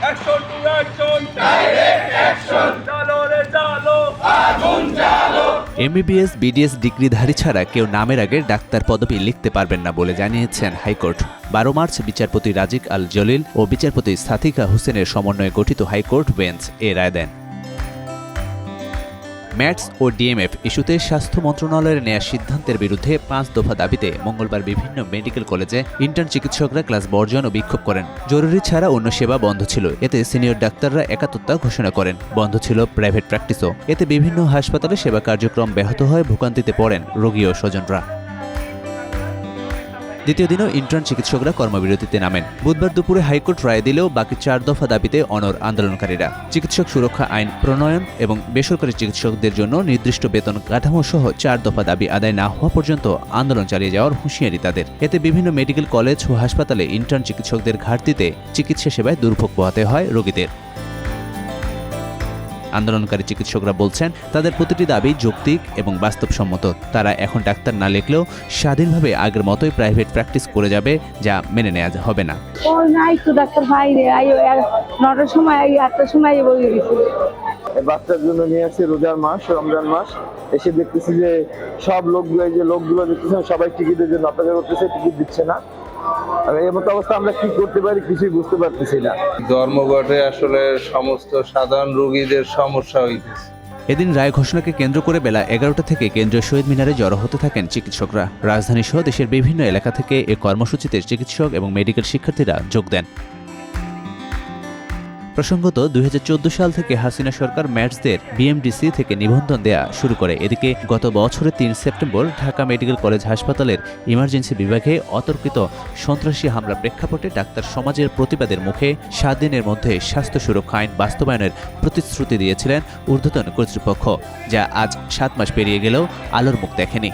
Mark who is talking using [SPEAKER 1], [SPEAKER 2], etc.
[SPEAKER 1] Action to action, direct action, চালো রে চালো, আগুন জ্বালো।
[SPEAKER 2] এমবিবিএস বিডিএস ডিগ্রিধারী ছাড়া কেউ নামের আগে ডাক্তার পদবি লিখতে পারবেন না বলে জানিয়েছেন হাইকোর্ট। 12 মার্চ বিচারপতি রাজিক আল জলিল ও বিচারপতি সাথিকা হোসেনের সমন্বয়ে গঠিত হাইকোর্ট বেঞ্চ এ রায় দেন। ম্যাটস ও ডিএমএফ ইস্যুতে স্বাস্থ্য মন্ত্রণালয়ের নেয়া সিদ্ধান্তের বিরুদ্ধে 5 দফা দাবিতে মঙ্গলবার বিভিন্ন মেডিকেল কলেজে ইন্টার্ন চিকিৎসকরা ক্লাস বর্জন ও বিক্ষোভ করেন। জরুরি ছাড়া অন্য সেবা বন্ধ ছিল। এতে সিনিয়র ডাক্তাররা একাত্মতা ঘোষণা করেন। বন্ধ ছিল প্রাইভেট প্র্যাকটিসও। এতে বিভিন্ন হাসপাতালে সেবা কার্যক্রম ব্যাহত হয়, ভোগান্তিতে পড়েন রোগী ও স্বজনরা। দ্বিতীয় দিনও ইন্টার্ন চিকিৎসকরা কর্মবিরতিতে নামেন। বুধবার দুপুরে হাইকোর্ট রায় দিলেও বাকি 4 দফা দাবিতে অনড় আন্দোলনকারীরা। চিকিৎসক সুরক্ষা আইন প্রণয়ন এবং বেসরকারি চিকিৎসকদের জন্য নির্দিষ্ট বেতন কাঠামো সহ 4 দফা দাবি আদায় না হওয়া পর্যন্ত আন্দোলন চালিয়ে যাওয়ার হুঁশিয়ারি তাদের। এতে বিভিন্ন মেডিকেল কলেজ ও হাসপাতালে ইন্টার্ন চিকিৎসকদের ঘাটতিতে চিকিৎসা সেবায় দুর্ভোগ পোহাতে হয় রোগীদের। আন্দোলনকারী চিকিৎসকরা বলছেন, তাদের প্রতিটি দাবি যৌক্তিক এবং বাস্তবসম্মত। তারা এখন ডাক্তার না লিখলেও স্বাধীনভাবে আগের মতোই প্রাইভেট প্র্যাকটিস করে যাবে, যা মেনে নেওয়া হবে না।
[SPEAKER 3] ডাক্তার ভাই রে 9টার সময় 8টার সময় বই গেছে।
[SPEAKER 4] বাচ্চার জন্য নিয়ে আসছে রোজার মাস, রমজান মাস। এসে দেখতেছি যে সব লোকগুলো দেখতেছেন সবাই টিকিটের জন্য অপেক্ষা করতেছে, টিকিট দিচ্ছে না। এই মতো অবস্থা আমরা কি করতে পারি কিছুই বুঝতে পারতেছি না।
[SPEAKER 5] ধর্মঘটে আসলে সমস্ত সাধারণ রোগীদের সমস্যা হইতেছে।
[SPEAKER 2] এদিন রায় ঘোষণাকে কেন্দ্র করে বেলা 11টা থেকে কেন্দ্রীয় শহীদ মিনারে জড়ো হতে থাকেন চিকিৎসকরা। রাজধানী সহ দেশের বিভিন্ন এলাকা থেকে এ কর্মসূচিতে চিকিৎসক এবং মেডিকেল শিক্ষার্থীরা যোগ দেন। প্রসঙ্গত 2014 সাল থেকে হাসিনা সরকার ম্যাটসদের বিএমডিসি থেকে নিবন্ধন দেয়া শুরু করে। এদিকে গত বছরের 3 সেপ্টেম্বর ঢাকা মেডিকেল কলেজ হাসপাতালের ইমার্জেন্সি বিভাগে অতর্কিত সন্ত্রাসী হামলার প্রেক্ষাপটে ডাক্তার সমাজের প্রতিবাদের মুখে 7 দিনের মধ্যে স্বাস্থ্য সুরক্ষা আইন বাস্তবায়নের প্রতিশ্রুতি দিয়েছিলেন ঊর্ধ্বতন কর্তৃপক্ষ, যা আজ 7 মাস পেরিয়ে গেলেও আলোর মুখ দেখেনি।